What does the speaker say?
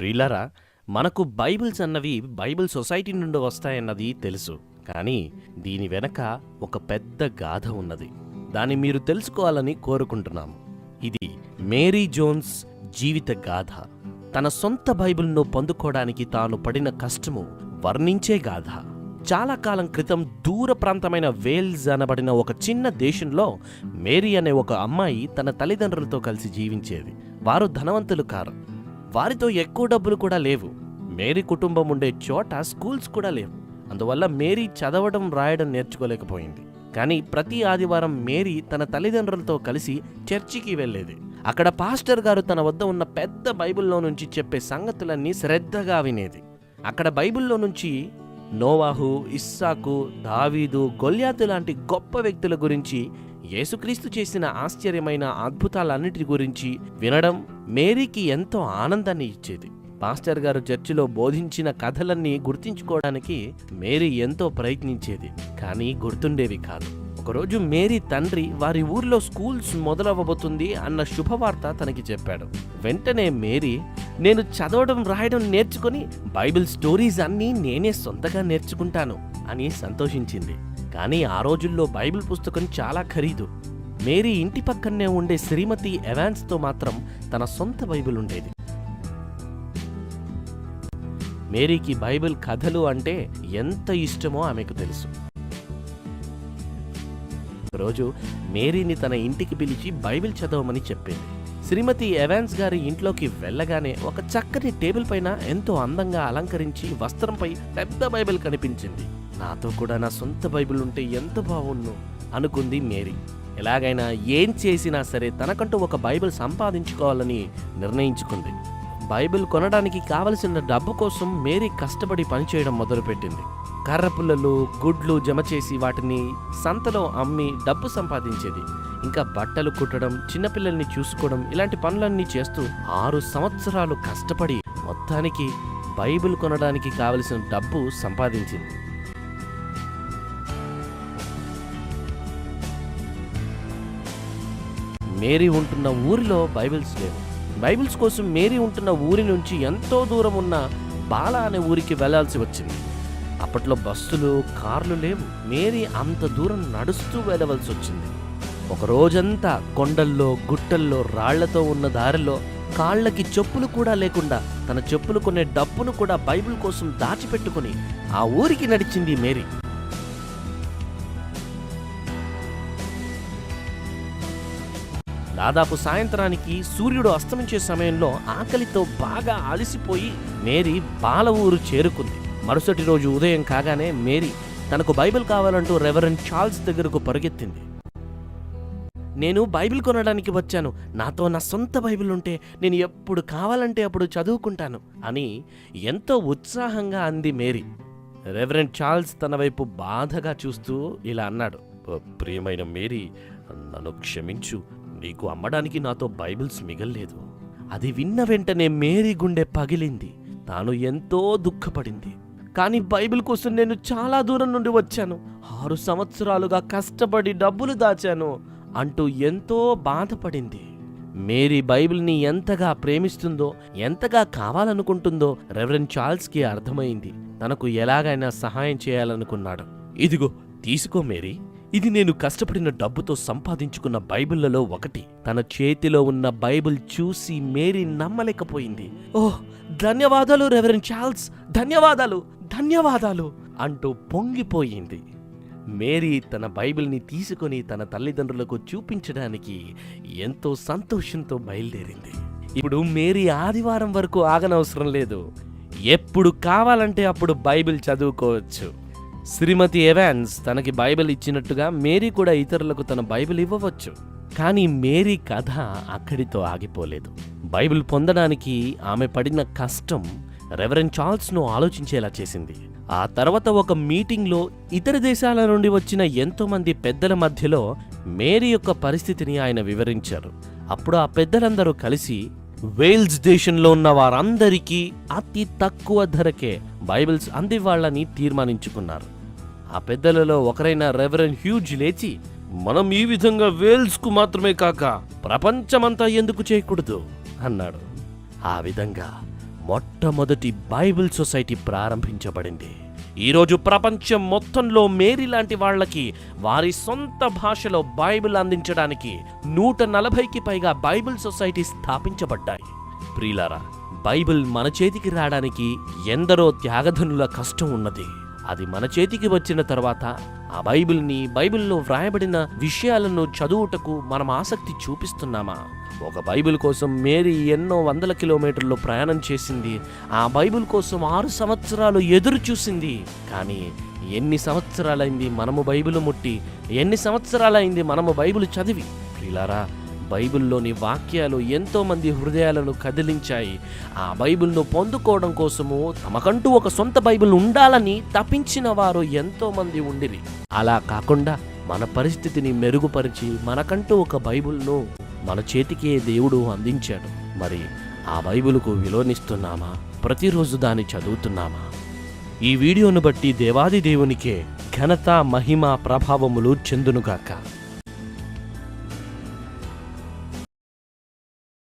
ప్రియులారా, మనకు బైబిల్స్ అన్నవి బైబిల్ సొసైటీ నుండి వస్తాయన్నది తెలుసు. కానీ దీని వెనక ఒక పెద్ద గాథ ఉన్నది. దాన్ని మీరు తెలుసుకోవాలని కోరుకుంటున్నాము. ఇది మేరీ జోన్స్ జీవిత గాథ. తన సొంత బైబిల్ను పొందుకోవడానికి తాను పడిన కష్టము వర్ణించే గాథ. చాలా కాలం క్రితం దూర ప్రాంతమైన వేల్స్ అనబడిన ఒక చిన్న దేశంలో మేరీ అనే ఒక అమ్మాయి తన తల్లిదండ్రులతో కలిసి జీవించేది. వారు ధనవంతులు కారు. వారితో ఎక్కువ డబ్బులు కూడా లేవు. మేరీ కుటుంబం ఉండే చోట స్కూల్స్ కూడా లేవు. అందువల్ల మేరీ చదవడం రాయడం నేర్చుకోలేకపోయింది. కానీ ప్రతి ఆదివారం మేరీ తన తల్లిదండ్రులతో కలిసి చర్చికి వెళ్ళేది. అక్కడ పాస్టర్ గారు తన వద్ద ఉన్న పెద్ద బైబిల్లో నుంచి చెప్పే సంగతులన్నీ శ్రద్ధగా వినేది. అక్కడ బైబిల్లో నుంచి నోవాహు, ఇస్సాకు, దావీదు, గొల్యాతు లాంటి గొప్ప వ్యక్తుల గురించి, యేసుక్రీస్తు చేసిన ఆశ్చర్యమైన అద్భుతాలన్నిటి గురించి వినడం మేరీకి ఎంతో ఆనందాన్ని ఇచ్చేది. పాస్టర్ గారు చర్చిలో బోధించిన కథలన్నీ గుర్తించుకోవడానికి మేరీ ఎంతో ప్రయత్నించేది, కానీ గుర్తుండేవి కాదు. ఒకరోజు మేరీ తండ్రి వారి ఊర్లో స్కూల్స్ మొదలవ్వబోతుంది అన్న శుభవార్త తనకి చెప్పాడు. వెంటనే మేరీ, నేను చదవడం రాయడం నేర్చుకుని బైబిల్ స్టోరీస్ అన్నీ నేనే సొంతగా నేర్చుకుంటాను అని సంతోషించింది. కానీ ఆ రోజుల్లో బైబిల్ పుస్తకం చాలా ఖరీదు. మేరీ ఇంటి పక్కనే ఉండే శ్రీమతి ఎవాన్స్తో మాత్రం తన సొంత బైబిల్ ఉండేది. మేరీకి బైబిల్ కథలు అంటే ఎంత ఇష్టమో ఆమెకు తెలుసు. రోజు మేరీని తన ఇంటికి పిలిచి బైబిల్ చదవమని చెప్పింది. శ్రీమతి ఎవాన్స్ గారి ఇంట్లోకి వెళ్ళగానే ఒక చక్కని టేబుల్ పైన ఎంతో అందంగా అలంకరించి వస్త్రంపై పెద్ద బైబిల్ కనిపించింది. నాతో కూడా నా సొంత బైబిల్ ఉంటే ఎంత బాగుండు అనుకుంది మేరీ. ఎలాగైనా ఏం చేసినా సరే తనకంటూ ఒక బైబిల్ సంపాదించుకోవాలని నిర్ణయించుకుంది. బైబిల్ కొనడానికి కావలసిన డబ్బు కోసం మేరీ కష్టపడి పనిచేయడం మొదలుపెట్టింది. కర్రపుల్లలు, గుడ్లు జమ చేసి వాటిని సంతలో అమ్మి డబ్బు సంపాదించేది. ఇంకా బట్టలు కుట్టడం, చిన్నపిల్లల్ని చూసుకోవడం ఇలాంటి పనులన్నీ చేస్తూ 6 సంవత్సరాలు కష్టపడి మొత్తానికి బైబిల్ కొనడానికి కావలసిన డబ్బు సంపాదించింది. మేరీ ఉంటున్న ఊరిలో బైబిల్స్ లేవు. బైబిల్స్ కోసం మేరీ ఉంటున్న ఊరి నుంచి ఎంతో దూరం ఉన్న బాలా అనే ఊరికి వెళ్లాల్సి వచ్చింది. అప్పట్లో బస్సులు, కార్లు లేవు. మేరీ అంత దూరం నడుస్తూ వెళ్ళవలసి వచ్చింది. ఒక రోజంతా కొండల్లో, గుట్టల్లో, రాళ్లతో ఉన్న దారిలో కాళ్ళకి చెప్పులు కూడా లేకుండా తన చెప్పులు కొనే డబ్బును కూడా బైబిల్ కోసం దాచిపెట్టుకుని ఆ ఊరికి నడిచింది మేరీ. దాదాపు సాయంత్రానికి సూర్యుడు అస్తమించే సమయంలో ఆకలితో బాగా అలసిపోయి మేరీ బాల ఊరు చేరుకుంది. మరుసటి రోజు ఉదయం కాగానే మేరీ తనకు బైబిల్ కావాలంటూ రెవరెండ్ చార్ల్స్ దగ్గరకు పరుగెత్తింది. నేను బైబిల్ కొనడానికి వచ్చాను. నాతో నా సొంత బైబిల్ ఉంటే నేను ఎప్పుడు కావాలంటే అప్పుడు చదువుకుంటాను అని ఎంతో ఉత్సాహంగా అంది మేరీ. రెవరెండ్ చార్ల్స్ తన వైపు బాధగా చూస్తూ ఇలా అన్నాడు, ప్రియమైన మేరీ, నన్ను క్షమించు. నీకు అమ్మడానికి నాతో బైబిల్స్ మిగల్లేదు. అది విన్న వెంటనే మేరీ గుండె పగిలింది. తాను ఎంతో దుఃఖపడింది. కానీ బైబిల్ కోసం నేను చాలా దూరం నుండి వచ్చాను. 6 సంవత్సరాలుగా కష్టపడి డబ్బులు దాచాను అంటూ ఎంతో బాధపడింది. మేరీ బైబిల్ని ఎంతగా ప్రేమిస్తుందో, ఎంతగా కావాలనుకుంటుందో రెవరెండ్ చార్ల్స్కి అర్థమైంది. తనకు ఎలాగైనా సహాయం చేయాలనుకున్నాడు. ఇదిగో తీసుకో మేరీ, ఇది నేను కష్టపడిన డబ్బుతో సంపాదించుకున్న బైబిళ్లలో ఒకటి. తన చేతిలో ఉన్న బైబిల్ చూసి మేరీ నమ్మలేకపోయింది. ఓహ్, ధన్యవాదాలు రెవరెండ్ చార్ల్స్, ధన్యవాదాలు, ధన్యవాదాలు అంటూ పొంగిపోయింది. మేరీ తన బైబిల్ని తీసుకుని తన తల్లిదండ్రులకు చూపించడానికి ఎంతో సంతోషంతో బయలుదేరింది. ఇప్పుడు మేరీ ఆదివారం వరకు ఆగనవసరం లేదు. ఎప్పుడు కావాలంటే అప్పుడు బైబిల్ చదువుకోవచ్చు. శ్రీమతి ఎవాన్స్ తనకి బైబిల్ ఇచ్చినట్టుగా మేరీ కూడా ఇతరులకు తన బైబిల్ ఇవ్వవచ్చు. కానీ మేరీ కథ అక్కడితో ఆగిపోలేదు. బైబిల్ పొందడానికి ఆమె పడిన కష్టం రెవరెండ్ చార్ల్స్ను ఆలోచించేలా చేసింది. ఆ తర్వాత ఒక మీటింగ్లో ఇతర దేశాల నుండి వచ్చిన ఎంతో మంది పెద్దల మధ్యలో మేరీ యొక్క పరిస్థితిని ఆయన వివరించారు. అప్పుడు ఆ పెద్దలందరూ కలిసి వేల్స్ దేశంలో ఉన్న వారందరికీ అతి తక్కువ ధరకే బైబిల్స్ అందివ్వాలని తీర్మానించుకున్నారు. ఆ పెద్దలలో ఒకరైన రెవరెండ్ హ్యూజ్ లేచి, మనం ఈ విధంగా వేల్స్కు మాత్రమే కాక ప్రపంచమంతా ఎందుకు చేయకూడదు అన్నాడు. ఆ విధంగా మొట్టమొదటి బైబిల్ సొసైటీ ప్రారంభించబడింది. ఈరోజు ప్రపంచం మొత్తంలో మేరీ లాంటి వాళ్ళకి వారి సొంత భాషలో బైబిల్ అందించడానికి 140కి పైగా బైబిల్ సొసైటీ స్థాపించబడ్డాయి. ప్రియులారా, బైబిల్ మన చేతికి రావడానికి ఎందరో త్యాగధనుల కష్టం ఉన్నది. అది మన చేతికి వచ్చిన తర్వాత ఆ బైబిల్లో వ్రాయబడిన విషయాలను చదువుటకు మనం ఆసక్తి చూపిస్తున్నామా? ఒక బైబిల్ కోసం మేరీ ఎన్నో వందల కిలోమీటర్లు ప్రయాణం చేసింది. ఆ బైబిల్ కోసం 6 సంవత్సరాలు ఎదురు చూసింది. కానీ ఎన్ని సంవత్సరాలైంది మనము బైబిల్ ముట్టి, ఎన్ని సంవత్సరాలైంది మనము బైబిల్ చదివి? ప్రియులారా, బైబిల్లోని వాక్యాలు ఎంతో మంది హృదయాలను కదిలించాయి. ఆ బైబిల్ను పొందుకోవడం కోసము తమకంటూ ఒక సొంత బైబిల్ ఉండాలని తపించిన వారు ఎంతో మంది ఉండిరి. అలా కాకుండా మన పరిస్థితిని మెరుగుపరిచి మనకంటూ ఒక బైబిల్ను మన చేతికే దేవుడు అందించాడు. మరి ఆ బైబిలుకు విలువనిస్తున్నామా? ప్రతిరోజు దాన్ని చదువుతున్నామా? ఈ వీడియోను బట్టి దేవాది దేవునికే ఘనత, మహిమ, ప్రభావములు చెందునుగాక.